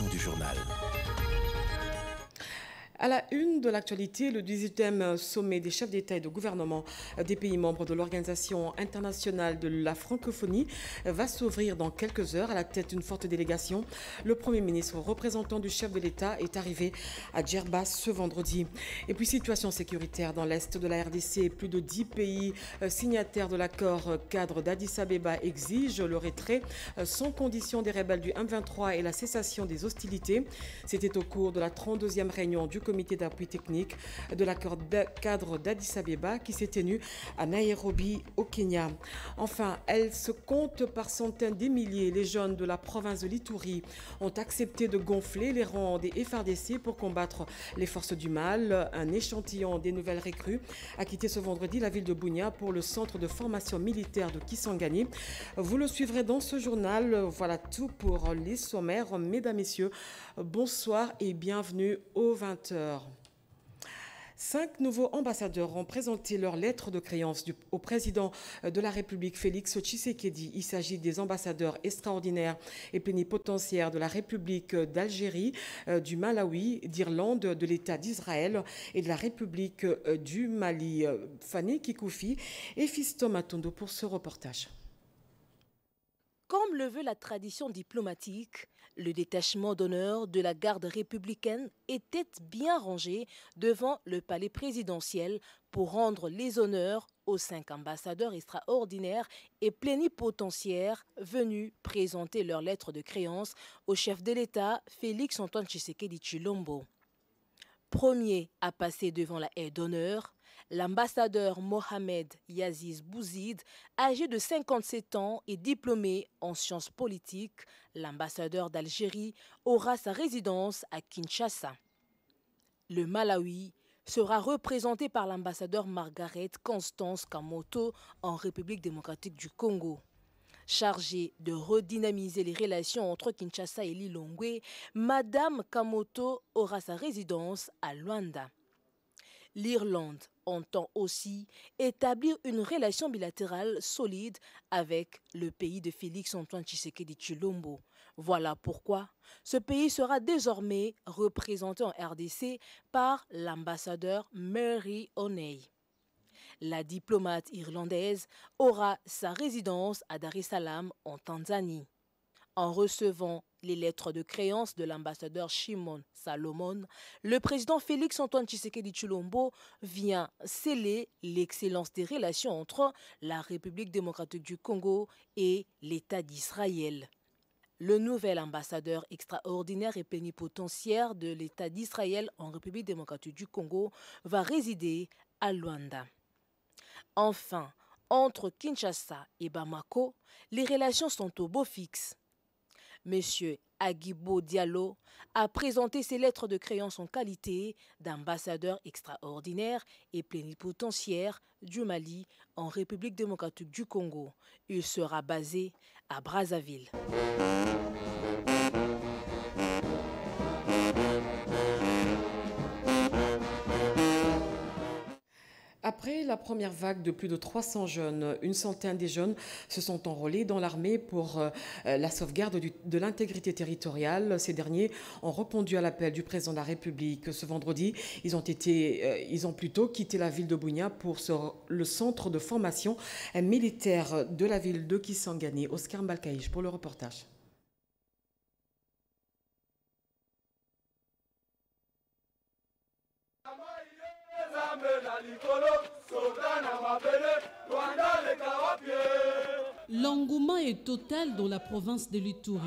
édition du journal. À la une de l'actualité, le 18e sommet des chefs d'État et de gouvernement des pays membres de l'Organisation internationale de la francophonie va s'ouvrir dans quelques heures à la tête d'une forte délégation. Le Premier ministre représentant du chef de l'État est arrivé à Djerba ce vendredi. Et puis situation sécuritaire dans l'est de la RDC. Plus de 10 pays signataires de l'accord cadre d'Addis Abeba exigent le retrait sans condition des rebelles du M23 et la cessation des hostilités. C'était au cours de la 32e réunion du comité d'appui technique de l'accord cadre d'Addis Abeba qui s'est tenu à Nairobi au Kenya. Enfin, elle se compte par centaines de milliers. Les jeunes de la province de l'Ituri ont accepté de gonfler les rangs des FARDC pour combattre les forces du mal. Un échantillon des nouvelles recrues a quitté ce vendredi la ville de Bunia pour le centre de formation militaire de Kisangani. Vous le suivrez dans ce journal. Voilà tout pour les sommaires. Mesdames, Messieurs, bonsoir et bienvenue aux 20h. 5 nouveaux ambassadeurs ont présenté leur lettre de créance au président de la République, Félix Tshisekedi. Il s'agit des ambassadeurs extraordinaires et plénipotentiaires de la République d'Algérie, du Malawi, d'Irlande, de l'État d'Israël et de la République du Mali. Fanny Kikoufi et Fiston Matondo pour ce reportage. Comme le veut la tradition diplomatique, le détachement d'honneur de la garde républicaine était bien rangé devant le palais présidentiel pour rendre les honneurs aux 5 ambassadeurs extraordinaires et plénipotentiaires venus présenter leur lettre de créance au chef de l'État, Félix Antoine Tshisekedi Tshilombo. Premier à passer devant la haie d'honneur, l'ambassadeur Mohamed Yaziz Bouzid, âgé de 57 ans et diplômé en sciences politiques, l'ambassadeur d'Algérie aura sa résidence à Kinshasa. Le Malawi sera représenté par l'ambassadeur Margaret Constance Kamoto en République démocratique du Congo. Chargée de redynamiser les relations entre Kinshasa et Lilongwe, Madame Kamoto aura sa résidence à Luanda. L'Irlande entend aussi établir une relation bilatérale solide avec le pays de Félix Antoine Tshisekedi Tshilombo. Voilà pourquoi ce pays sera désormais représenté en RDC par l'ambassadeur Mary O'Neill. La diplomate irlandaise aura sa résidence à Dar es Salaam en Tanzanie. En recevant les lettres de créance de l'ambassadeur Shimon Salomon, le président Félix Antoine Tshisekedi Tshilombo vient sceller l'excellence des relations entre la République démocratique du Congo et l'État d'Israël. Le nouvel ambassadeur extraordinaire et plénipotentiaire de l'État d'Israël en République démocratique du Congo va résider à Luanda. Enfin, entre Kinshasa et Bamako, les relations sont au beau fixe. Monsieur Aguibo Diallo a présenté ses lettres de créance en qualité d'ambassadeur extraordinaire et plénipotentiaire du Mali en République démocratique du Congo. Il sera basé à Brazzaville. Après la première vague de plus de 300 jeunes, une centaine des jeunes se sont enrôlés dans l'armée pour la sauvegarde de l'intégrité territoriale. Ces derniers ont répondu à l'appel du président de la République. Ce vendredi, ils ont plutôt quitté la ville de Bunia pour le centre de formation militaire de la ville de Kisangani. Oscar Mbalkaïch pour le reportage. L'engouement est total dans la province de l'Ituri.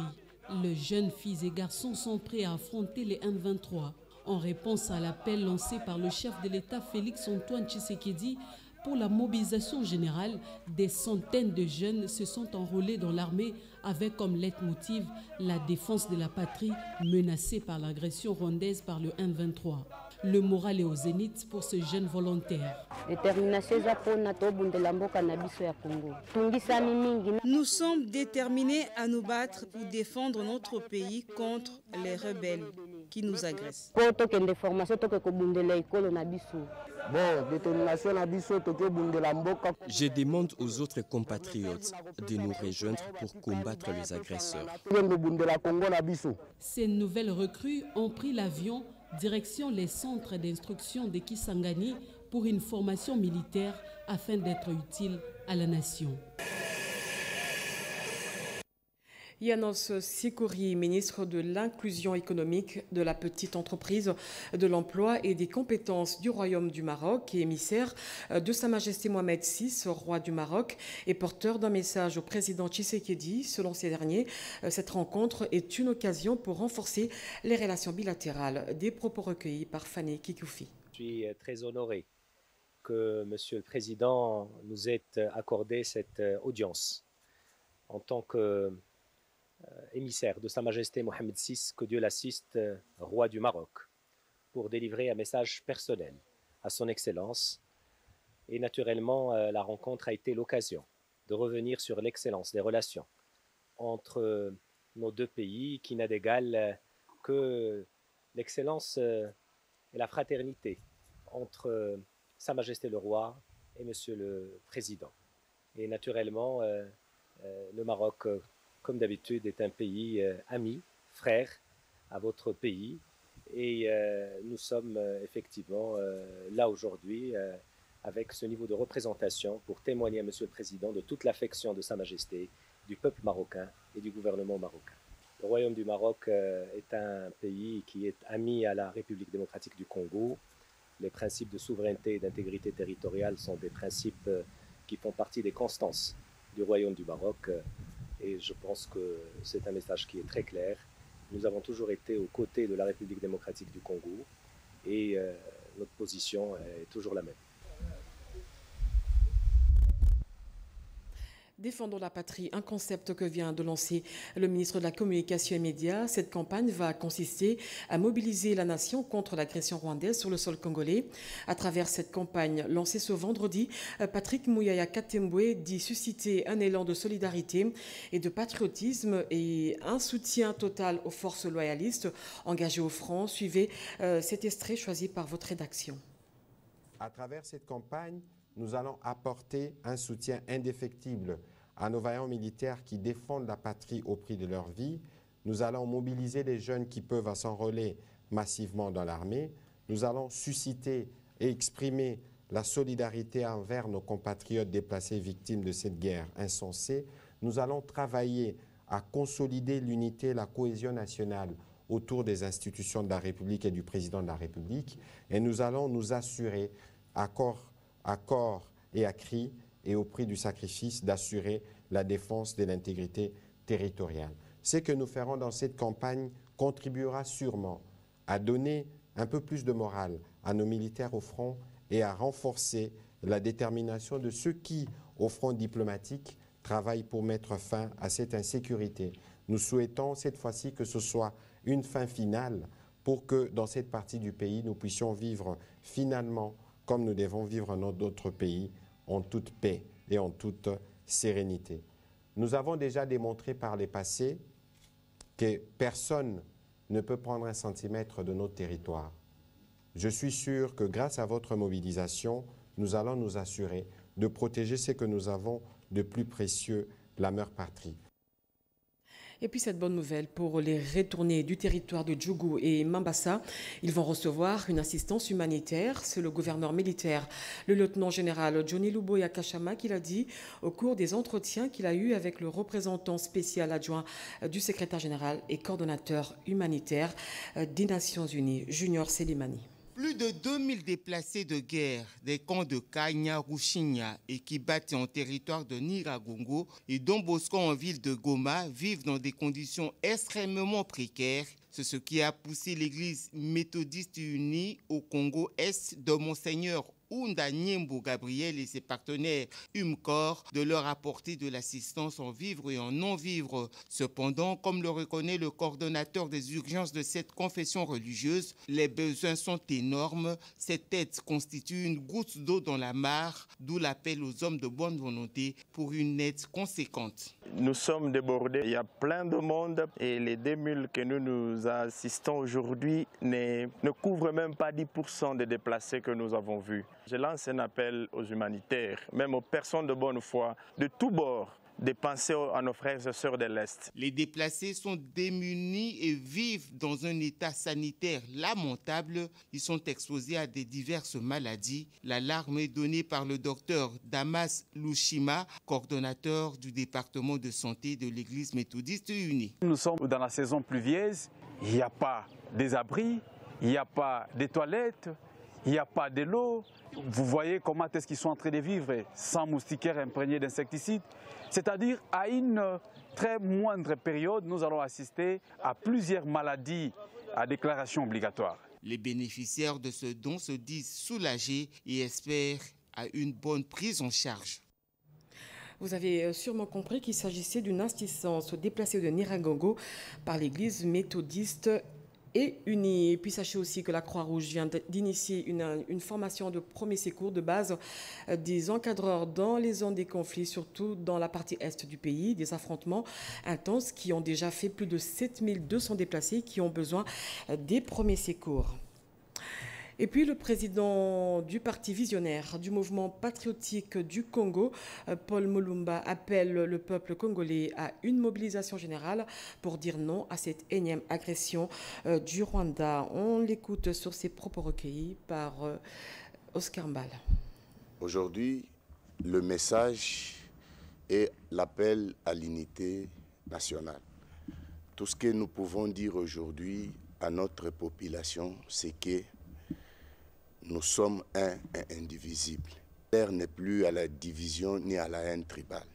Les jeunes filles et garçons sont prêts à affronter les M23. En réponse à l'appel lancé par le chef de l'État Félix Antoine Tshisekedi pour la mobilisation générale, des centaines de jeunes se sont enrôlés dans l'armée avec comme leitmotiv la défense de la patrie menacée par l'agression rwandaise par le M23. Le moral est au zénith pour ce jeune volontaire. Nous sommes déterminés à nous battre pour défendre notre pays contre les rebelles. qui nous agressent. Je demande aux autres compatriotes de nous rejoindre pour combattre les agresseurs. Ces nouvelles recrues ont pris l'avion direction les centres d'instruction de Kisangani pour une formation militaire afin d'être utiles à la nation. Yanos Sikouri, ministre de l'Inclusion économique, de la petite entreprise, de l'emploi et des compétences du Royaume du Maroc et émissaire de Sa Majesté Mohamed VI, roi du Maroc, et porteur d'un message au président Tshisekedi. Selon ces derniers, cette rencontre est une occasion pour renforcer les relations bilatérales. Des propos recueillis par Fanny Kikoufi. Je suis très honoré que Monsieur le Président nous ait accordé cette audience en tant que émissaire de Sa Majesté Mohamed VI, que Dieu l'assiste, roi du Maroc, pour délivrer un message personnel à son Excellence. Et naturellement, la rencontre a été l'occasion de revenir sur l'excellence des relations entre nos deux pays, qui n'a d'égal que l'excellence et la fraternité entre Sa Majesté le Roi et Monsieur le Président. Et naturellement, le Maroc, comme d'habitude, est un pays ami, frère à votre pays. Et nous sommes effectivement là aujourd'hui avec ce niveau de représentation pour témoigner à Monsieur le Président de toute l'affection de Sa Majesté, du peuple marocain et du gouvernement marocain. Le Royaume du Maroc est un pays qui est ami à la République démocratique du Congo. Les principes de souveraineté et d'intégrité territoriale sont des principes qui font partie des constances du Royaume du Maroc. Et je pense que c'est un message qui est très clair. Nous avons toujours été aux côtés de la République démocratique du Congo et notre position est toujours la même. Défendons la patrie, un concept que vient de lancer le ministre de la Communication et Médias. Cette campagne va consister à mobiliser la nation contre l'agression rwandaise sur le sol congolais. À travers cette campagne lancée ce vendredi, Patrick Mouyaya Katembwe dit susciter un élan de solidarité et de patriotisme et un soutien total aux forces loyalistes engagées au front. Suivez cet extrait choisi par votre rédaction. À travers cette campagne, nous allons apporter un soutien indéfectible à nos vaillants militaires qui défendent la patrie au prix de leur vie. Nous allons mobiliser les jeunes qui peuvent s'enrôler massivement dans l'armée. Nous allons susciter et exprimer la solidarité envers nos compatriotes déplacés victimes de cette guerre insensée. Nous allons travailler à consolider l'unité et la cohésion nationale autour des institutions de la République et du président de la République. Et nous allons nous assurer à corps et à cri et au prix du sacrifice d'assurer la défense de l'intégrité territoriale. Ce que nous ferons dans cette campagne contribuera sûrement à donner un peu plus de morale à nos militaires au front et à renforcer la détermination de ceux qui, au front diplomatique, travaillent pour mettre fin à cette insécurité. Nous souhaitons cette fois-ci que ce soit une fin finale pour que dans cette partie du pays, nous puissions vivre finalement comme nous devons vivre dans d'autres pays, en toute paix et en toute sérénité. Nous avons déjà démontré par les passés que personne ne peut prendre un centimètre de notre territoire. Je suis sûr que grâce à votre mobilisation, nous allons nous assurer de protéger ce que nous avons de plus précieux, la mère patrie. Et puis cette bonne nouvelle pour les retournés du territoire de Djougou et Mambasa. Ils vont recevoir une assistance humanitaire. C'est le gouverneur militaire, le lieutenant-général Johnny Luboya Kachama, qui l'a dit au cours des entretiens qu'il a eus avec le représentant spécial adjoint du secrétaire général et coordonnateur humanitaire des Nations Unies, Junior Selimani. Plus de 2000 déplacés de guerre des camps de Kanya, Rushinya et Kibati en territoire de Niragongo et Don Bosco en ville de Goma vivent dans des conditions extrêmement précaires. C'est ce qui a poussé l'église méthodiste unie au Congo-Est de Monseigneur Ounda Nyembo Gabriel et ses partenaires UMCOR de leur apporter de l'assistance en vivre et en non-vivre. Cependant, comme le reconnaît le coordonnateur des urgences de cette confession religieuse, les besoins sont énormes. Cette aide constitue une goutte d'eau dans la mare, d'où l'appel aux hommes de bonne volonté pour une aide conséquente. Nous sommes débordés, il y a plein de monde et les 2000 que nous assistons aujourd'hui ne couvrent même pas 10% des déplacés que nous avons vus. Je lance un appel aux humanitaires, même aux personnes de bonne foi, de tous bords, de penser à nos frères et sœurs de l'Est. Les déplacés sont démunis et vivent dans un état sanitaire lamentable. Ils sont exposés à des diverses maladies. L'alarme est donnée par le docteur Damas Lushima, coordonnateur du département de santé de l'Église méthodiste unie. Nous sommes dans la saison pluvieuse, il n'y a pas des abris, il n'y a pas des toilettes, il n'y a pas de l'eau. Vous voyez comment est-ce qu'ils sont en train de vivre sans moustiquaires imprégnés d'insecticides. C'est-à-dire à une très moindre période, nous allons assister à plusieurs maladies à déclaration obligatoire. Les bénéficiaires de ce don se disent soulagés et espèrent à une bonne prise en charge. Vous avez sûrement compris qu'il s'agissait d'une assistance déplacée de Niragongo par l'église méthodiste et unie. Et puis sachez aussi que la Croix-Rouge vient d'initier une formation de premier secours de base des encadreurs dans les zones des conflits, surtout dans la partie est du pays, des affrontements intenses qui ont déjà fait plus de 7200 déplacés qui ont besoin des premiers secours. Et puis le président du parti visionnaire du mouvement patriotique du Congo, Paul Mulumba, appelle le peuple congolais à une mobilisation générale pour dire non à cette énième agression du Rwanda. On l'écoute sur ses propos recueillis par Oscar Mbal. Aujourd'hui, le message est l'appel à l'unité nationale. Tout ce que nous pouvons dire aujourd'hui à notre population, c'est que nous sommes un et indivisibles. L'ère n'est plus à la division ni à la haine tribale.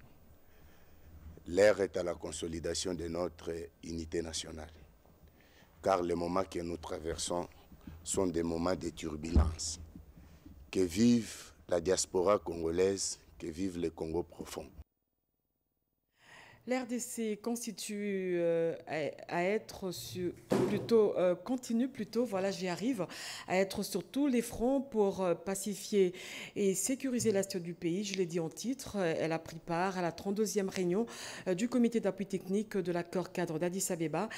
L'ère est à la consolidation de notre unité nationale. Car les moments que nous traversons sont des moments de turbulence. Que vive la diaspora congolaise, que vive le Congo profond. L'RDC continue à être à être sur tous les fronts pour pacifier et sécuriser l'est du pays. Je l'ai dit en titre, elle a pris part à la 32e réunion du comité d'appui technique de l'accord cadre d'Addis Abeba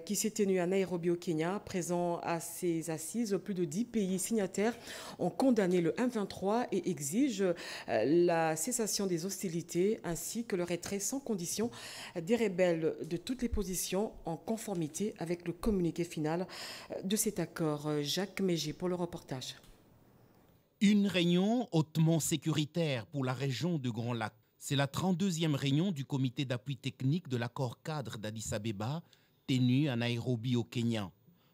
qui s'est tenu à Nairobi au Kenya. Présent à ces assises, plus de 10 pays signataires ont condamné le M23 et exigent la cessation des hostilités ainsi que le retrait sans condition des rebelles de toutes les positions en conformité avec le communiqué final de cet accord. Jacques Mégé pour le reportage. Une réunion hautement sécuritaire pour la région de Grand Lac. C'est la 32e réunion du comité d'appui technique de l'accord cadre d'Addis Abeba, tenue à Nairobi au Kenya.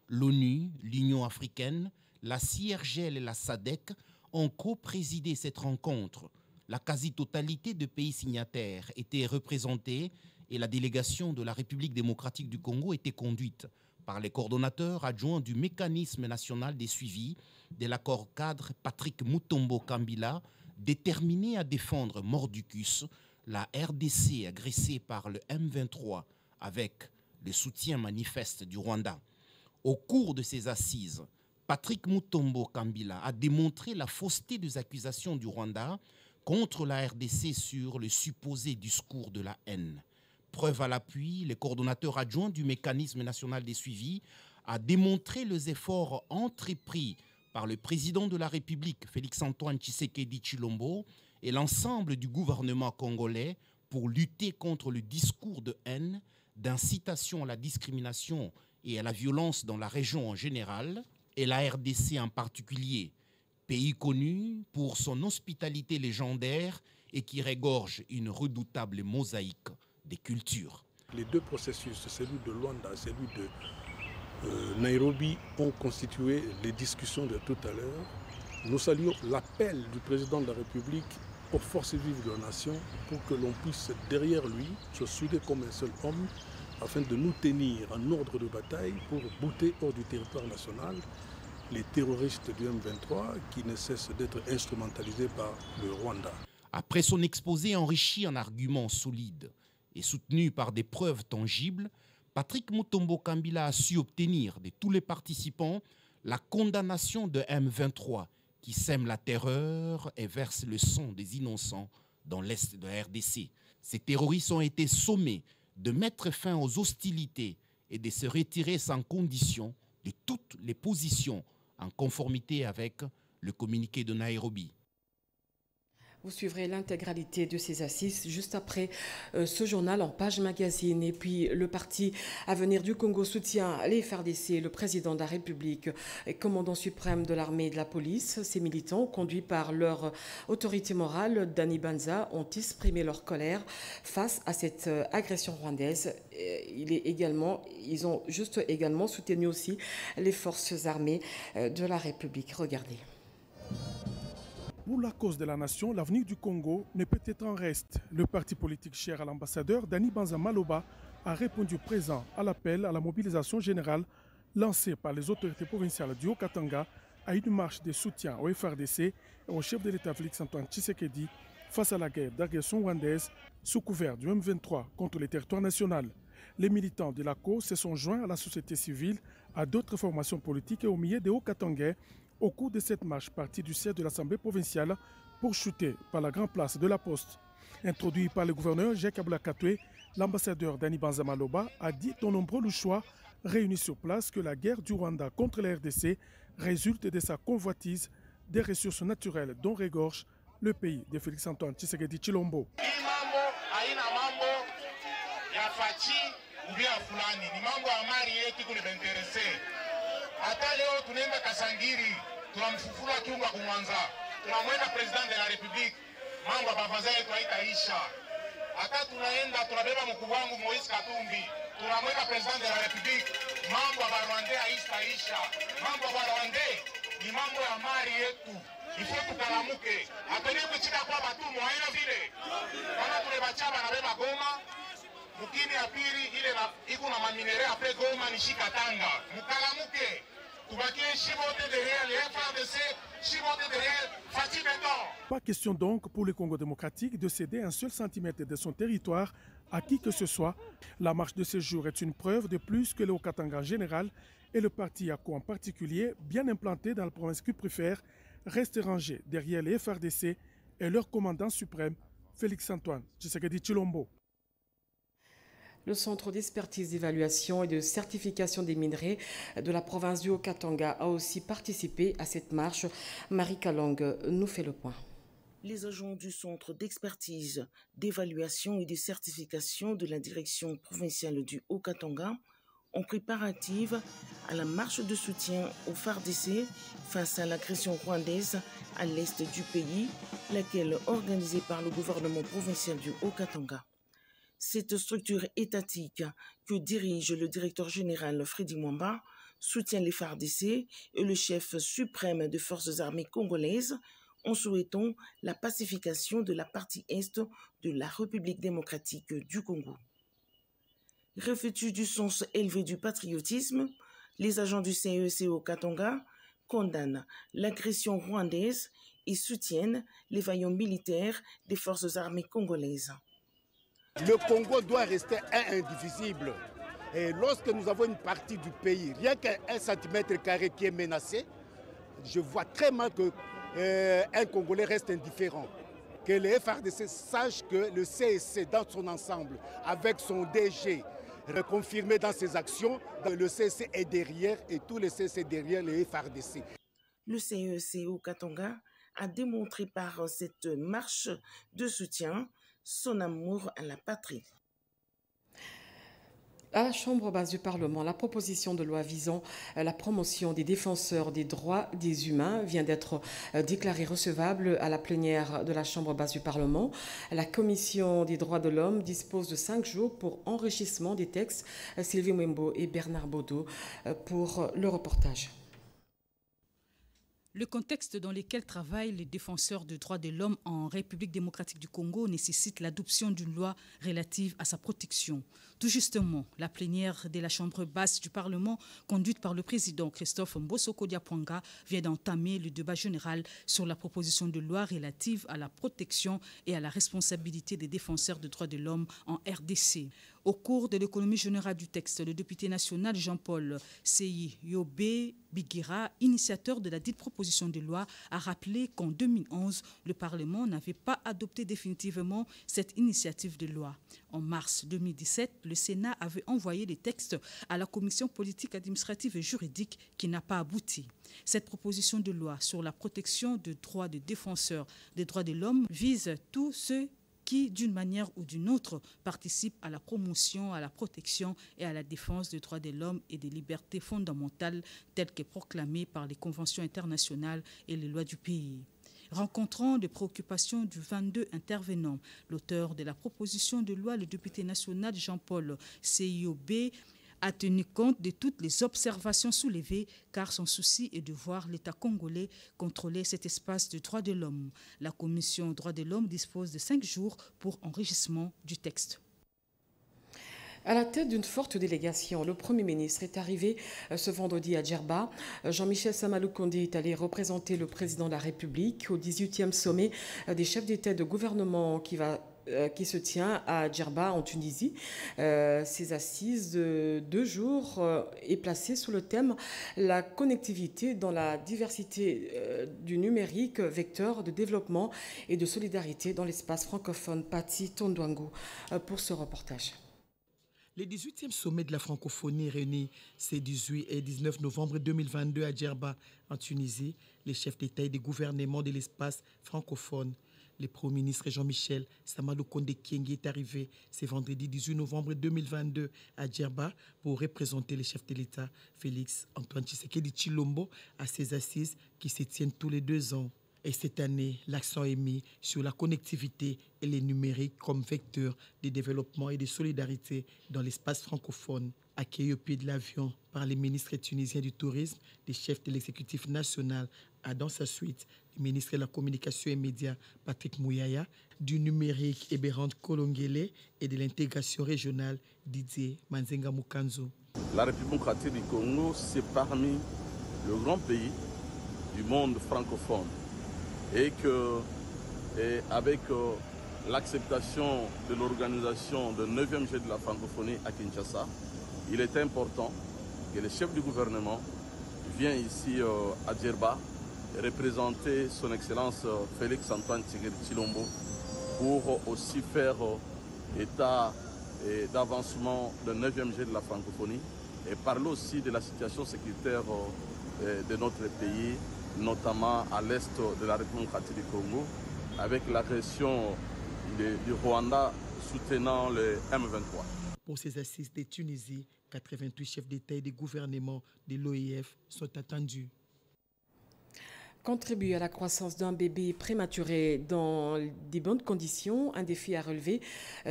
L'ONU, l'Union africaine, la CIRGL et la SADC ont co-présidé cette rencontre. La quasi-totalité de pays signataires étaient représentés et la délégation de la République démocratique du Congo était conduite par les coordonnateurs adjoints du mécanisme national des suivis de l'accord cadre Patrick Mutombo Kambila, déterminé à défendre mordicus la RDC agressée par le M23 avec le soutien manifeste du Rwanda. Au cours de ces assises, Patrick Mutombo Kambila a démontré la fausseté des accusations du Rwanda contre la RDC sur le supposé discours de la haine. Preuve à l'appui, le coordonnateur adjoint du mécanisme national des suivis a démontré les efforts entrepris par le président de la République, Félix-Antoine Tshisekedi Tshilombo, et l'ensemble du gouvernement congolais pour lutter contre le discours de haine, d'incitation à la discrimination et à la violence dans la région en général, et la RDC en particulier, pays connu pour son hospitalité légendaire et qui regorge une redoutable mosaïque des cultures. Les deux processus, celui de Luanda et celui de Nairobi, ont constitué les discussions de tout à l'heure. Nous saluons l'appel du président de la République aux forces vives de la nation pour que l'on puisse, derrière lui, se souder comme un seul homme afin de nous tenir en ordre de bataille pour bouter hors du territoire national les terroristes du M23 qui ne cessent d'être instrumentalisés par le Rwanda. Après son exposé enrichi en arguments solides et soutenu par des preuves tangibles, Patrick Mutombo Kambila a su obtenir de tous les participants la condamnation de M23 qui sème la terreur et verse le sang des innocents dans l'est de la RDC. Ces terroristes ont été sommés de mettre fin aux hostilités et de se retirer sans condition de toutes les positions en conformité avec le communiqué de Nairobi. Vous suivrez l'intégralité de ces assises juste après ce journal en page magazine. Et puis le parti Avenir du Congo soutient les FARDC, le président de la République et commandant suprême de l'armée et de la police. Ces militants, conduits par leur autorité morale, Dani Banza, ont exprimé leur colère face à cette agression rwandaise. Ils ont également soutenu aussi les forces armées de la République. Regardez. Pour la cause de la nation, l'avenir du Congo ne peut être en reste. Le parti politique cher à l'ambassadeur Dani Banza Maloba a répondu présent à l'appel à la mobilisation générale lancée par les autorités provinciales du Haut-Katanga à une marche de soutien au FARDC et au chef de l'État Félix-Antoine Tshisekedi face à la guerre d'agression rwandaise sous couvert du M23 contre le territoire national. Les militants de la cause se sont joints à la société civile, à d'autres formations politiques et au milieu des Hauts-Katangais au cours de cette marche partie du siège de l'Assemblée provinciale pour chuter par la grande place de la Poste. Introduit par le gouverneur Jacques Aboulakatoué, l'ambassadeur Dani Banza Maloba a dit aux nombreux Louchois réunis sur place que la guerre du Rwanda contre la RDC résulte de sa convoitise des ressources naturelles dont regorge le pays de Félix-Antoine Tshisekedi Tshilombo. Hata leo tunaenda Kasangiri, tunamfufua kiunga kumwanza, tunamwenda president de la republique, mambo ya bavaza yetu haitaisha. Hata tunaenda tunabeba mkuu wangu Moise Katumbi, tunamwenda president de la republique, mambo ya Rwanda haitaisha. Mambo ya Rwanda ni mambo ya mali yetu. Ifo tukalamuke. Atoni kuchika kwa batumo haina vile. Kama tulebachaba na beba Goma, mukini ya pili ile na iko na maminere apre Goma ni Shikatanga. Mukalamuke. Pas question donc pour le Congo démocratique de céder un seul centimètre de son territoire à qui que ce soit. La marche de ce jour est une preuve de plus que le Haut-Katanga en général et le parti Yako en particulier, bien implanté dans la province qu'il préfère, reste rangé derrière les FARDC et leur commandant suprême, Félix-Antoine Tshisekedi Tshilombo. Le Centre d'expertise, d'évaluation et de certification des minerais de la province du Haut-Katanga a aussi participé à cette marche. Marie Kalong nous fait le point. Les agents du Centre d'expertise, d'évaluation et de certification de la direction provinciale du Haut-Katanga ont pris part active à la marche de soutien au FARDC face à l'agression rwandaise à l'est du pays, laquelle est organisée par le gouvernement provincial du Haut-Katanga. Cette structure étatique que dirige le directeur général Freddy Mwamba soutient les FARDC et le chef suprême des forces armées congolaises en souhaitant la pacification de la partie est de la République démocratique du Congo. Revêtus du sens élevé du patriotisme, les agents du CEC au Katanga condamnent l'agression rwandaise et soutiennent les vaillants militaires des forces armées congolaises. Le Congo doit rester indivisible. Et lorsque nous avons une partie du pays, rien qu'un centimètre carré qui est menacé, je vois très mal qu'un Congolais reste indifférent. Que les FARDC sachent que le CEC dans son ensemble, avec son DG, reconfirmé dans ses actions, le CEC est derrière et tous les CEC derrière les FARDC. Le CEC au Katanga a démontré par cette marche de soutien son amour à la patrie. À la Chambre basse du Parlement, la proposition de loi visant la promotion des défenseurs des droits des humains vient d'être déclarée recevable à la plénière de la Chambre basse du Parlement. La Commission des droits de l'homme dispose de 5 jours pour enrichissement des textes. Sylvie Mwembo et Bernard Baudot pour le reportage. Le contexte dans lequel travaillent les défenseurs des droits de l'homme en République démocratique du Congo nécessite l'adoption d'une loi relative à sa protection. Tout justement, la plénière de la Chambre basse du Parlement, conduite par le président Christophe Mbosoko Diapwanga, vient d'entamer le débat général sur la proposition de loi relative à la protection et à la responsabilité des défenseurs des droits de l'homme en RDC. Au cours de l'économie générale du texte, le député national Jean-Paul Seyi Yobé Bigira, initiateur de la dite proposition de loi, a rappelé qu'en 2011, le Parlement n'avait pas adopté définitivement cette initiative de loi. En mars 2017, le Sénat avait envoyé les textes à la commission politique, administrative et juridique qui n'a pas abouti. Cette proposition de loi sur la protection des droits des défenseurs des droits de l'homme vise tous ceux qui, d'une manière ou d'une autre, participent à la promotion, à la protection et à la défense des droits de l'homme et des libertés fondamentales telles que proclamées par les conventions internationales et les lois du pays. Rencontrant les préoccupations du 22 intervenants, l'auteur de la proposition de loi, le député national Jean-Paul Seyobé, a tenu compte de toutes les observations soulevées car son souci est de voir l'État congolais contrôler cet espace de droits de l'homme. La commission droits de l'homme dispose de 5 jours pour enrichissement du texte. À la tête d'une forte délégation, le Premier ministre est arrivé ce vendredi à Djerba. Jean-Michel Samaloukonde est allé représenter le président de la République au 18e sommet des chefs d'État et de gouvernement qui se tient à Djerba en Tunisie. Ces assises de 2 jours est placée sous le thème « La connectivité dans la diversité du numérique, vecteur de développement et de solidarité dans l'espace francophone ». Pati Tondouangou pour ce reportage. Le 18e sommet de la francophonie réuni ces 18 et 19 novembre 2022 à Djerba, en Tunisie, les chefs d'État et de gouvernement de l'espace francophone. Le Premier ministre Jean-Michel Samaloukonde Kyenge est arrivé ce vendredi 18 novembre 2022 à Djerba pour représenter les chefs de l'État Félix Antoine Tshisekedi Tshilombo à ces assises qui se tiennent tous les 2 ans. Et cette année, l'accent est mis sur la connectivité et les numériques comme vecteur de développement et de solidarité dans l'espace francophone. Accueilli au pied de l'avion par les ministres tunisiens du tourisme, les chefs de l'exécutif national, a dans sa suite le ministre de la communication et médias Patrick Mouyaya, du numérique Eberhard Kolongele et de l'intégration régionale Didier Manzenga Mukanzo. La République démocratique du Congo, c'est parmi les grands pays du monde francophone. Et avec l'acceptation de l'organisation du 9e G de la francophonie à Kinshasa, il est important que le chef du gouvernement vienne ici à Djerba représenter son Excellence Félix Antoine Tshisekedi Tshilombo pour aussi faire état d'avancement du 9e G de la francophonie et parler aussi de la situation sécuritaire de notre pays, notamment à l'est de la République démocratique du Congo, avec l'agression du Rwanda soutenant le M23. Pour ces assises de Tunisie, 88 chefs d'État et de gouvernement de l'OIF sont attendus. Contribuer à la croissance d'un bébé prématuré dans des bonnes conditions, un défi à relever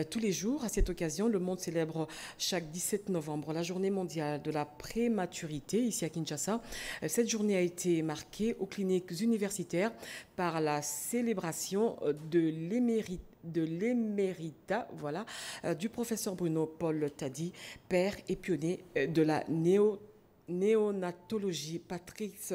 tous les jours. À cette occasion, le monde célèbre chaque 17 novembre la journée mondiale de la prématurité ici à Kinshasa. Cette journée a été marquée aux cliniques universitaires par la célébration de l'émérita du professeur Bruno Paul Tadi, père et pionnier de la néonatologie. Patrice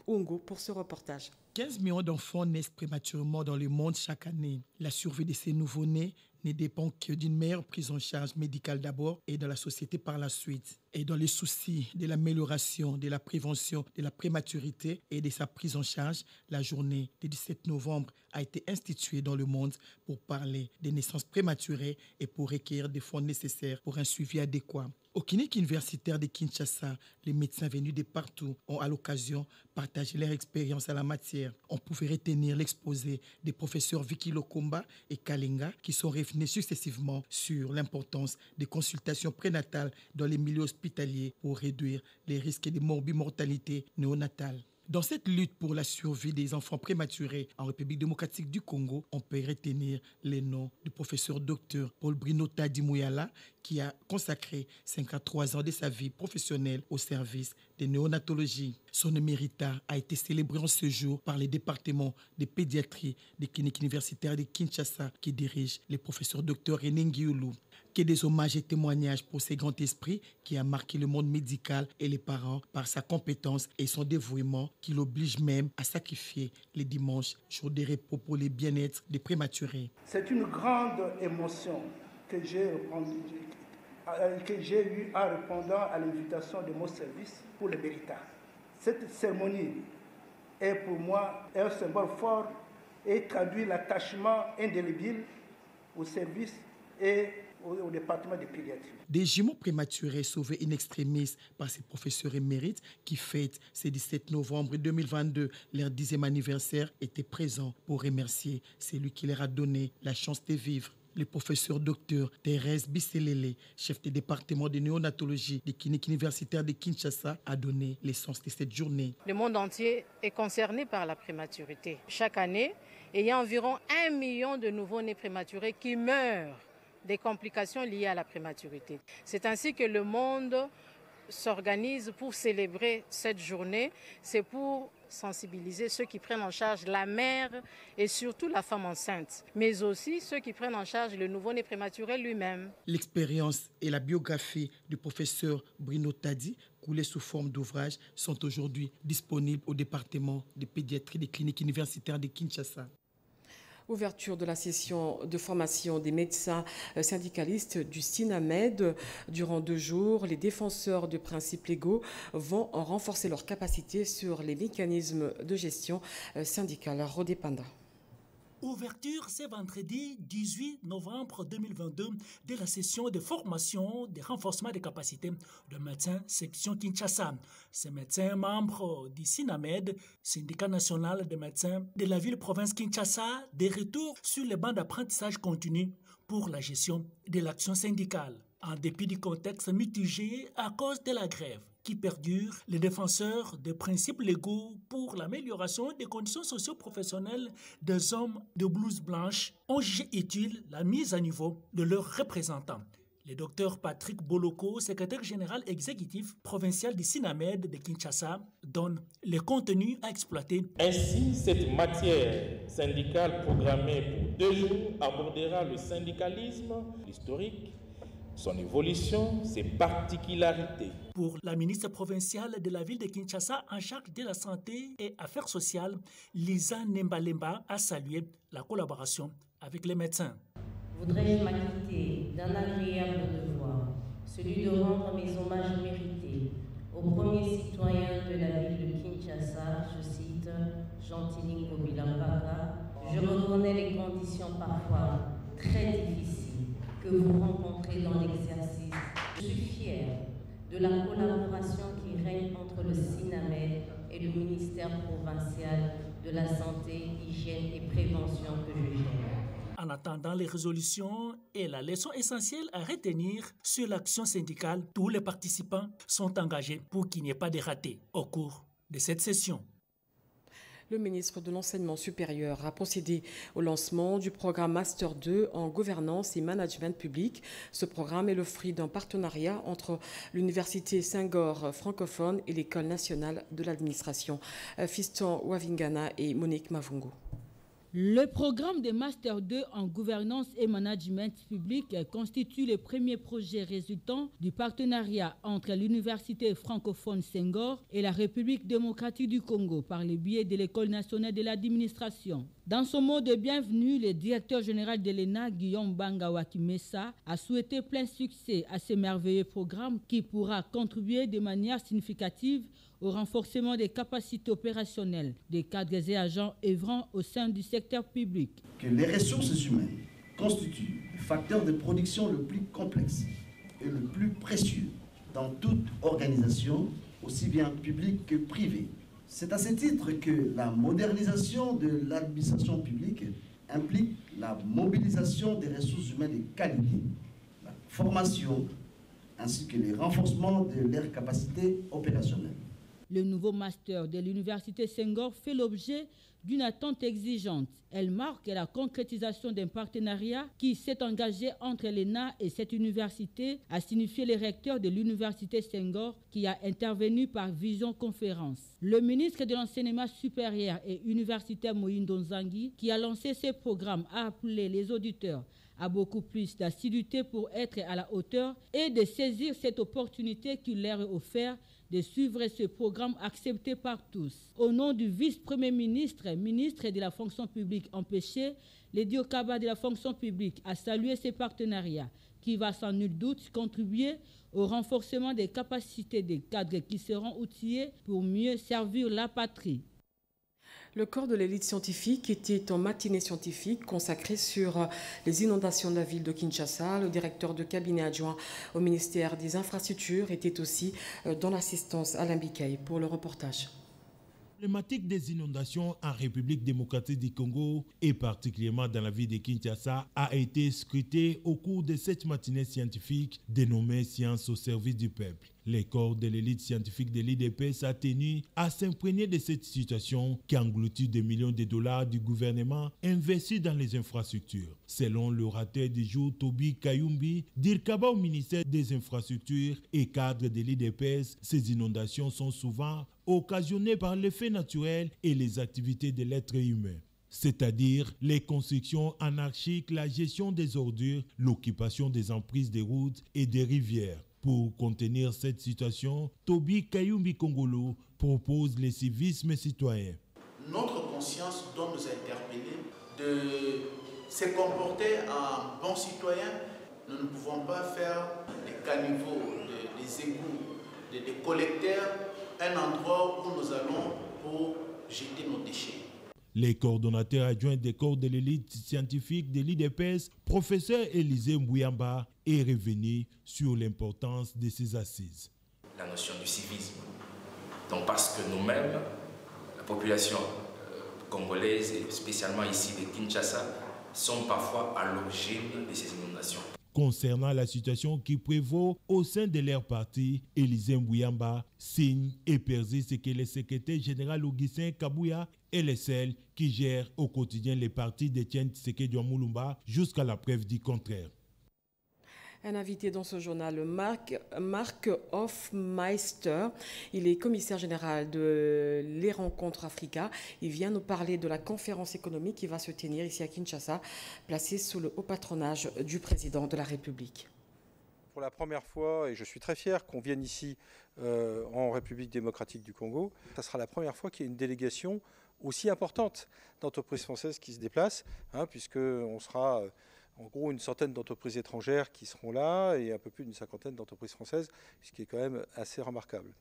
Ungo pour ce reportage. 15 millions d'enfants naissent prématurément dans le monde chaque année. La survie de ces nouveau-nés ne dépend que d'une meilleure prise en charge médicale d'abord et dans la société par la suite. Et dans les soucis de l'amélioration, de la prévention de la prématurité et de sa prise en charge, la journée du 17 novembre a été instituée dans le monde pour parler des naissances prématurées et pour recueillir des fonds nécessaires pour un suivi adéquat. Aux cliniques universitaires de Kinshasa, les médecins venus de partout ont à l'occasion partagé leur expérience à la matière. On pouvait retenir l'exposé des professeurs Vicky Lokomba et Kalinga qui sont revenus successivement sur l'importance des consultations prénatales dans les milieux hospitaliers pour réduire les risques de morbimortalité néonatale. Dans cette lutte pour la survie des enfants prématurés en République démocratique du Congo, on peut retenir les noms du professeur docteur Paul Bruno Tadi Mouyala, qui a consacré 53 ans de sa vie professionnelle au service de néonatologie. Son éméritat a été célébré en ce jour par les départements de pédiatrie des cliniques universitaires de Kinshasa, qui dirige le professeur docteur René Ngioulou. Que des hommages et témoignages pour ce grand esprit qui a marqué le monde médical et les parents par sa compétence et son dévouement, qui l'oblige même à sacrifier les dimanches, jour de repos pour le bien-être des prématurés. C'est une grande émotion que j'ai eue en répondant à l'invitation de mon service pour le méritat. Cette cérémonie est pour moi un symbole fort et traduit l'attachement indélébile au service et au département de pédiatrie. Des jumeaux prématurés sauvés in extremis par ces professeurs émérites qui fêtent ce 17 novembre 2022 leur 10e anniversaire étaient présents pour remercier celui qui leur a donné la chance de vivre. Le professeur docteur Thérèse Bisselele, chef du département de néonatologie des cliniques universitaires de Kinshasa, a donné l'essence de cette journée. Le monde entier est concerné par la prématurité. Chaque année, il y a environ 1 million de nouveau-nés prématurés qui meurent des complications liées à la prématurité. C'est ainsi que le monde s'organise pour célébrer cette journée. C'est pour sensibiliser ceux qui prennent en charge la mère et surtout la femme enceinte, mais aussi ceux qui prennent en charge le nouveau-né prématuré lui-même. L'expérience et la biographie du professeur Bruno Tadi, coulées sous forme d'ouvrage, sont aujourd'hui disponibles au département de pédiatrie des cliniques universitaires de Kinshasa. Ouverture de la session de formation des médecins syndicalistes du SINAMED. Durant 2 jours, les défenseurs de principes légaux vont renforcer leurs capacités sur les mécanismes de gestion syndicale. Rodé Panda. Ouverture ce vendredi 18 novembre 2022 de la session de formation de renforcement des capacités de médecins section Kinshasa. Ces médecins membres du SINAMED, syndicat national des médecins de la ville-province Kinshasa, de retour sur les bancs d'apprentissage continu pour la gestion de l'action syndicale. En dépit du contexte mitigé à cause de la grève qui perdure, les défenseurs des principes légaux pour l'amélioration des conditions socio-professionnelles des hommes de blouse blanche ont jugé utile la mise à niveau de leurs représentants. Le docteur Patrick Boloko, secrétaire général exécutif provincial du SINAMED de Kinshasa, donne les contenus à exploiter. Ainsi, cette matière syndicale programmée pour 2 jours abordera le syndicalisme, l'historique, son évolution, ses particularités. Pour la ministre provinciale de la ville de Kinshasa en charge de la santé et affaires sociales, Lisa Nembalemba a salué la collaboration avec les médecins. Voudrais-je m'acquitter d'un agréable devoir, celui de rendre mes hommages mérités au premier citoyen de la ville de Kinshasa, je cite Jean-Tiningo Bilambaka. Je reconnais les conditions parfois très difficiles que vous rencontrez dans l'exercice. Je suis fière de la collaboration qui règne entre le SINAMED et le ministère provincial de la Santé, Hygiène et Prévention que je gère. En attendant les résolutions et la leçon essentielle à retenir sur l'action syndicale, tous les participants sont engagés pour qu'il n'y ait pas de ratés au cours de cette session. Le ministre de l'Enseignement supérieur a procédé au lancement du programme Master 2 en gouvernance et management public. Ce programme est le fruit d'un partenariat entre l'Université Senghor francophone et l'École nationale de l'administration. Fiston Wavingana et Monique Mavungo. Le programme de Master 2 en gouvernance et management public constitue le premier projet résultant du partenariat entre l'Université francophone Senghor et la République démocratique du Congo par le biais de l'École nationale de l'administration. Dans son mot de bienvenue, le directeur général de l'ENA, Guillaume Bangawaki Messa, a souhaité plein succès à ce merveilleux programme qui pourra contribuer de manière significative au renforcement des capacités opérationnelles des cadres et agents œuvrant au sein du secteur public. Que les ressources humaines constituent le facteur de production le plus complexe et le plus précieux dans toute organisation, aussi bien publique que privée. C'est à ce titre que la modernisation de l'administration publique implique la mobilisation des ressources humaines de qualité, la formation ainsi que le renforcement de leurs capacités opérationnelles. Le nouveau master de l'Université Senghor fait l'objet d'une attente exigeante. Elle marque la concrétisation d'un partenariat qui s'est engagé entre l'ENA et cette université, a signifié le recteur de l'Université Senghor qui a intervenu par visioconférence. Le ministre de l'Enseignement supérieur et universitaire Moïndo Nzangi, qui a lancé ce programme, a appelé les auditeurs à beaucoup plus d'assiduité pour être à la hauteur et de saisir cette opportunité qui leur est offerte de suivre ce programme accepté par tous. Au nom du vice-premier ministre, ministre de la fonction publique empêché, Lady Okaba de la fonction publique a salué ce partenariat qui va sans nul doute contribuer au renforcement des capacités des cadres qui seront outillés pour mieux servir la patrie. Le corps de l'élite scientifique était en matinée scientifique consacrée sur les inondations de la ville de Kinshasa. Le directeur de cabinet adjoint au ministère des Infrastructures était aussi dans l'assistance Alain Bikaï pour le reportage. La problématique des inondations en République démocratique du Congo et particulièrement dans la ville de Kinshasa a été scrutée au cours de cette matinée scientifique dénommée Science au service du peuple. Les corps de l'élite scientifique de l'IDPS a tenu à s'imprégner de cette situation qui engloutit des millions de dollars du gouvernement investis dans les infrastructures. Selon l'orateur du jour Toby Kayumbi, d'Irkaba au ministère des Infrastructures et cadre de l'IDPS, ces inondations sont souvent occasionnées par l'effet naturel et les activités de l'être humain, c'est-à-dire les constructions anarchiques, la gestion des ordures, l'occupation des emprises des routes et des rivières. Pour contenir cette situation, Toby Kayumbi Kongolo propose le civisme citoyen. Notre conscience doit nous interpeller de se comporter en bons citoyens. Nous ne pouvons pas faire des caniveaux, des égouts, des collecteurs, un endroit où nous allons pour jeter nos déchets. Les coordonnateurs adjoints des corps de l'élite scientifique de l'IDPS, professeur Élisée Mbouyamba, est revenu sur l'importance de ces assises. La notion du civisme. Donc parce que nous-mêmes, la population congolaise, et spécialement ici de Kinshasa, sont parfois à l'origine de ces inondations. Concernant la situation qui prévaut au sein de leur parti, Élisée Mbouyamba signe et persiste que le secrétaire général Augustin Kabouya est le seul qui gère au quotidien les partis d'Etienne Tshisekedi Moulumba jusqu'à la preuve du contraire. Un invité dans ce journal, Marc Hofmeister. Il est commissaire général de les Rencontres Africa. Il vient nous parler de la conférence économique qui va se tenir ici à Kinshasa, placée sous le haut patronage du président de la République. Pour la première fois, et je suis très fier qu'on vienne ici en République démocratique du Congo, ça sera la première fois qu'il y a une délégation aussi importante d'entreprises françaises qui se déplacent, puisqu'on sera en gros une centaine d'entreprises étrangères qui seront là et un peu plus d'une cinquantaine d'entreprises françaises, ce qui est quand même assez remarquable.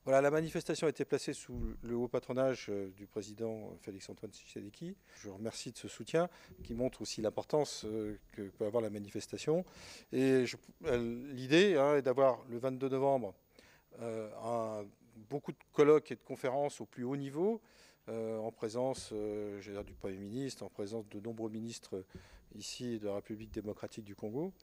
Voilà, la manifestation a été placée sous le haut patronage du président Félix-Antoine Tshisekedi. Je remercie de ce soutien qui montre aussi l'importance que peut avoir la manifestation. Et l'idée est d'avoir le 22 novembre beaucoup de colloques et de conférences au plus haut niveau, en présence du Premier ministre, en présence de nombreux ministres ici de la République démocratique du Congo,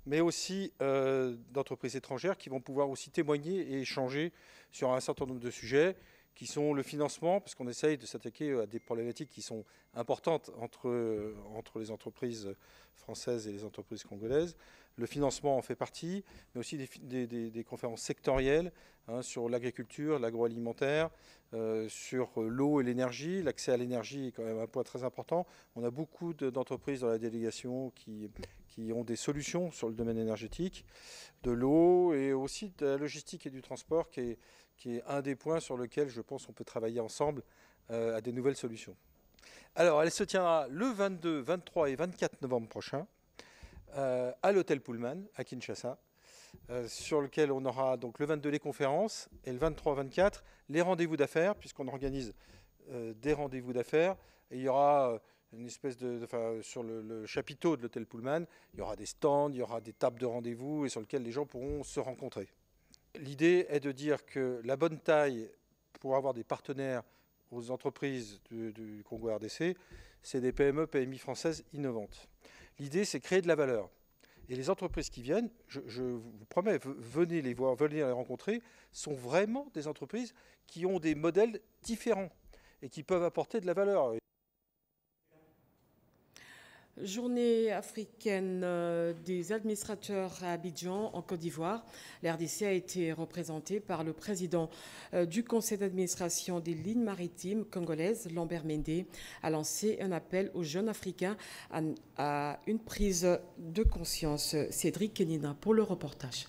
mais aussi d'entreprises étrangères qui vont pouvoir aussi témoigner et échanger sur un certain nombre de sujets qui sont le financement, parce qu'on essaye de s'attaquer à des problématiques qui sont importantes entre les entreprises françaises et les entreprises congolaises. Le financement en fait partie, mais aussi des conférences sectorielles sur l'agriculture, l'agroalimentaire, sur l'eau et l'énergie. L'accès à l'énergie est quand même un point très important. On a beaucoup d'entreprises dans la délégation qui ont des solutions sur le domaine énergétique, de l'eau et aussi de la logistique et du transport, qui est un des points sur lesquels je pense qu'on peut travailler ensemble à des nouvelles solutions. Alors, elle se tiendra le 22, 23 et 24 novembre prochain à l'hôtel Pullman à Kinshasa, sur lequel on aura donc le 22 les conférences et le 23-24 les rendez-vous d'affaires, puisqu'on organise des rendez-vous d'affaires. Et il y aura une espèce sur le chapiteau de l'hôtel Pullman, il y aura des stands, il y aura des tables de rendez-vous et sur lesquelles les gens pourront se rencontrer. L'idée est de dire que la bonne taille pour avoir des partenaires aux entreprises du Congo RDC, c'est des PME, PMI françaises innovantes. L'idée, c'est créer de la valeur. Et les entreprises qui viennent, je vous promets, venez les voir, venez les rencontrer, sont vraiment des entreprises qui ont des modèles différents et qui peuvent apporter de la valeur. Journée africaine des administrateurs à Abidjan, en Côte d'Ivoire. La RDC a été représentée par le président du conseil d'administration des lignes maritimes congolaises, Lambert Mende, a lancé un appel aux jeunes Africains à une prise de conscience. Cédric Kenina pour le reportage.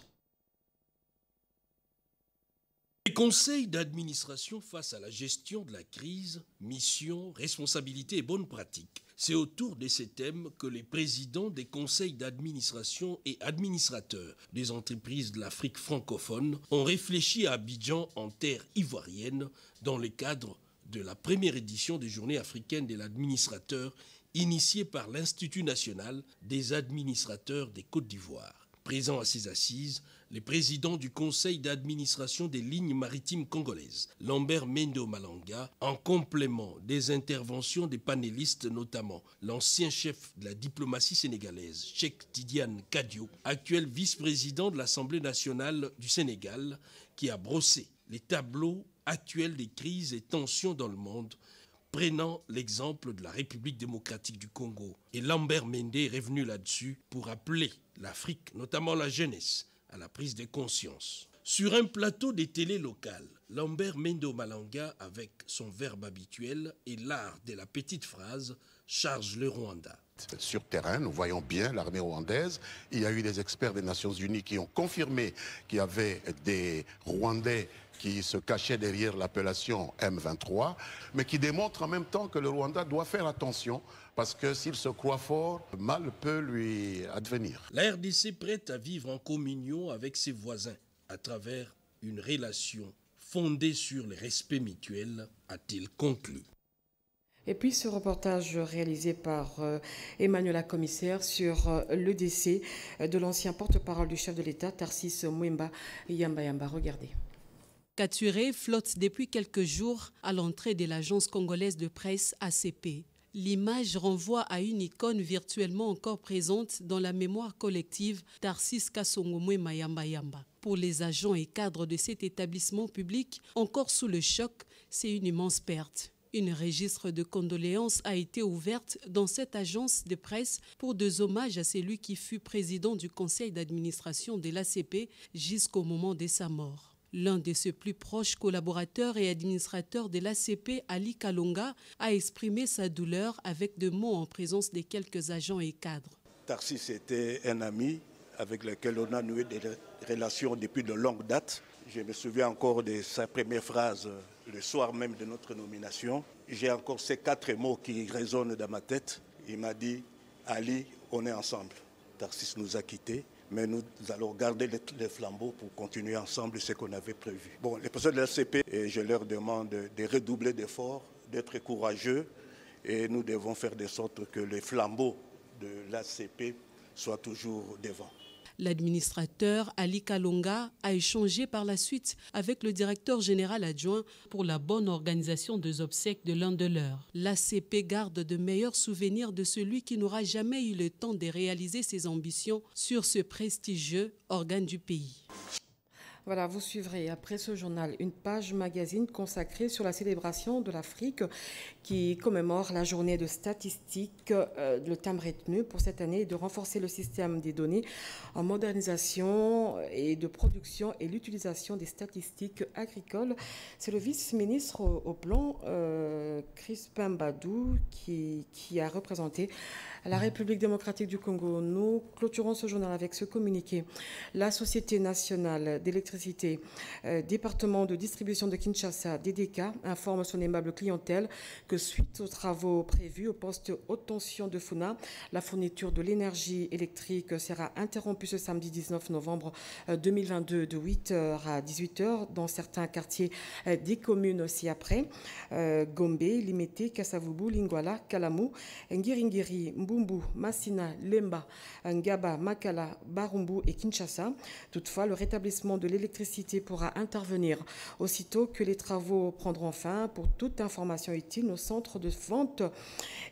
Les conseils d'administration face à la gestion de la crise, mission, responsabilité et bonnes pratiques. C'est autour de ces thèmes que les présidents des conseils d'administration et administrateurs des entreprises de l'Afrique francophone ont réfléchi à Abidjan en terre ivoirienne dans le cadre de la première édition des Journées africaines de l'administrateur initiée par l'Institut national des administrateurs des Côtes d'Ivoire. Présent à ces assises, le président du conseil d'administration des lignes maritimes congolaises, Lambert Mende Malanga, en complément des interventions des panélistes, notamment l'ancien chef de la diplomatie sénégalaise, Cheikh Tidiane Kadio, actuel vice-président de l'Assemblée nationale du Sénégal, qui a brossé les tableaux actuels des crises et tensions dans le monde, prenant l'exemple de la République démocratique du Congo. Et Lambert Mende est revenu là-dessus pour appeler l'Afrique, notamment la jeunesse, à la prise de conscience. Sur un plateau des télés locales, Lambert Mende Malanga, avec son verbe habituel et l'art de la petite phrase, charge le Rwanda. Sur terrain, nous voyons bien l'armée rwandaise. Il y a eu des experts des Nations Unies qui ont confirmé qu'il y avait des Rwandais qui se cachaient derrière l'appellation M23, mais qui démontrent en même temps que le Rwanda doit faire attention parce que s'il se croit fort, mal peut lui advenir. La RDC prête à vivre en communion avec ses voisins à travers une relation fondée sur le respect mutuel, a-t-il conclu. Et puis ce reportage réalisé par Emmanuela Commissaire sur le décès de l'ancien porte-parole du chef de l'État, Tarsis Mwemba Yamba. Regardez. Capturé flotte depuis quelques jours à l'entrée de l'agence congolaise de presse ACP. L'image renvoie à une icône virtuellement encore présente dans la mémoire collective Tarsis Kasongo Mwemba Yamba. Pour les agents et cadres de cet établissement public, encore sous le choc, c'est une immense perte. Une registre de condoléances a été ouverte dans cette agence de presse pour des hommages à celui qui fut président du conseil d'administration de l'ACP jusqu'au moment de sa mort. L'un de ses plus proches collaborateurs et administrateurs de l'ACP, Ali Kalonga, a exprimé sa douleur avec des mots en présence de quelques agents et cadres. Tarsis était un ami avec lequel on a noué des relations depuis de longues dates. Je me souviens encore de sa première phrase le soir même de notre nomination. J'ai encore ces 4 mots qui résonnent dans ma tête. Il m'a dit « Ali, on est ensemble. Tarsis nous a quittés. Mais nous allons garder les flambeaux pour continuer ensemble ce qu'on avait prévu. » Bon, les personnes de l'ACP, je leur demande de redoubler d'efforts, d'être courageux, et nous devons faire de sorte que les flambeaux de l'ACP soient toujours devant. L'administrateur Ali Kalonga a échangé par la suite avec le directeur général adjoint pour la bonne organisation des obsèques de l'un de leurs. L'ACP garde de meilleurs souvenirs de celui qui n'aura jamais eu le temps de réaliser ses ambitions sur ce prestigieux organe du pays. Voilà, vous suivrez après ce journal une page magazine consacrée sur la célébration de l'Afrique qui commémore la journée de statistiques. Le thème retenu pour cette année est de renforcer le système des données en modernisation et de production et l'utilisation des statistiques agricoles. C'est le vice-ministre au plan, Crispin Badou, qui a représenté la République démocratique du Congo. Nous clôturons ce journal avec ce communiqué. La Société nationale d'électricité, département de distribution de Kinshasa, DDK, informe son aimable clientèle que suite aux travaux prévus au poste haute tension de Funa, la fourniture de l'énergie électrique sera interrompue ce samedi 19 novembre 2022 de 8h à 18h dans certains quartiers des communes ci-après. Gombe, Limete, Kasavubu, Lingwala, Kalamu, Ngiringiri, Mbumbu, Massina, Lemba, Ngaba, Makala, Barumbu et Kinshasa. Toutefois, le rétablissement de l'électricité l'électricité pourra intervenir aussitôt que les travaux prendront fin. Pour toute information utile, nos centres de vente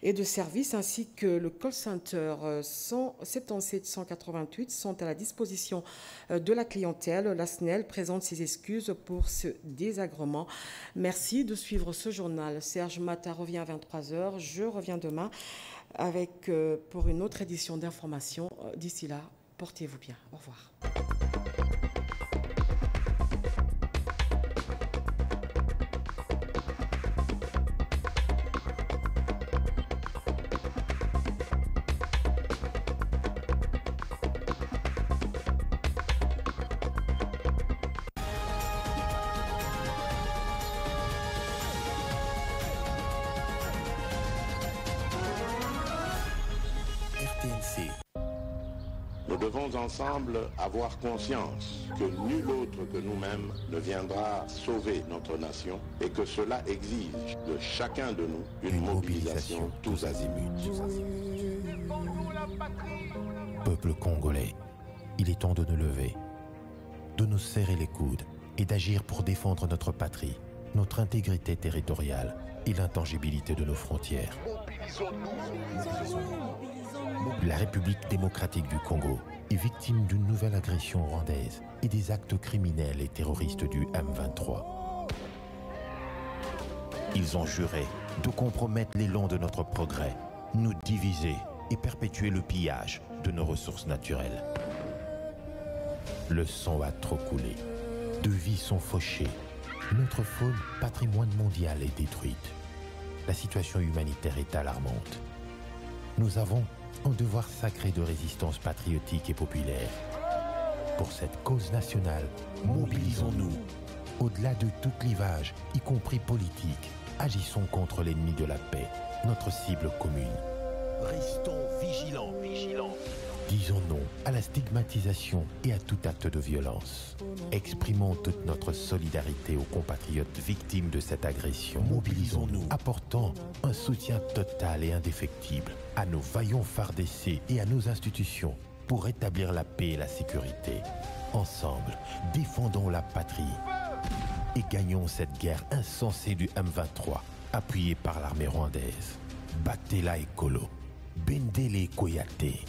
et de services ainsi que le call center 177 188 sont à la disposition de la clientèle. La SNEL présente ses excuses pour ce désagrément. Merci de suivre ce journal. Serge Mata revient à 23h. Je reviens demain pour une autre édition d'information. D'ici là, portez-vous bien. Au revoir. Nous devons ensemble avoir conscience que nul autre que nous-mêmes ne viendra sauver notre nation et que cela exige de chacun de nous une mobilisation tous azimuts. Peuple congolais, il est temps de nous lever, de nous serrer les coudes et d'agir pour défendre notre patrie, notre intégrité territoriale et l'intangibilité de nos frontières. La République démocratique du Congo est victime d'une nouvelle agression rwandaise et des actes criminels et terroristes du M23. Ils ont juré de compromettre l'élan de notre progrès, nous diviser et perpétuer le pillage de nos ressources naturelles. Le sang a trop coulé, de vies sont fauchées, notre faune, patrimoine mondial, est détruite. La situation humanitaire est alarmante. Nous avons un devoir sacré de résistance patriotique et populaire. Pour cette cause nationale, mobilisons-nous. Au-delà de tout clivage, y compris politique, agissons contre l'ennemi de la paix, notre cible commune. Restons vigilants. Disons non à la stigmatisation et à tout acte de violence. Exprimons toute notre solidarité aux compatriotes victimes de cette agression. Mobilisons-nous, apportant un soutien total et indéfectible à nos vaillants FARDC et à nos institutions pour rétablir la paix et la sécurité. Ensemble, défendons la patrie et gagnons cette guerre insensée du M23, appuyée par l'armée rwandaise. Batela Ekolo, Bendele Koyate.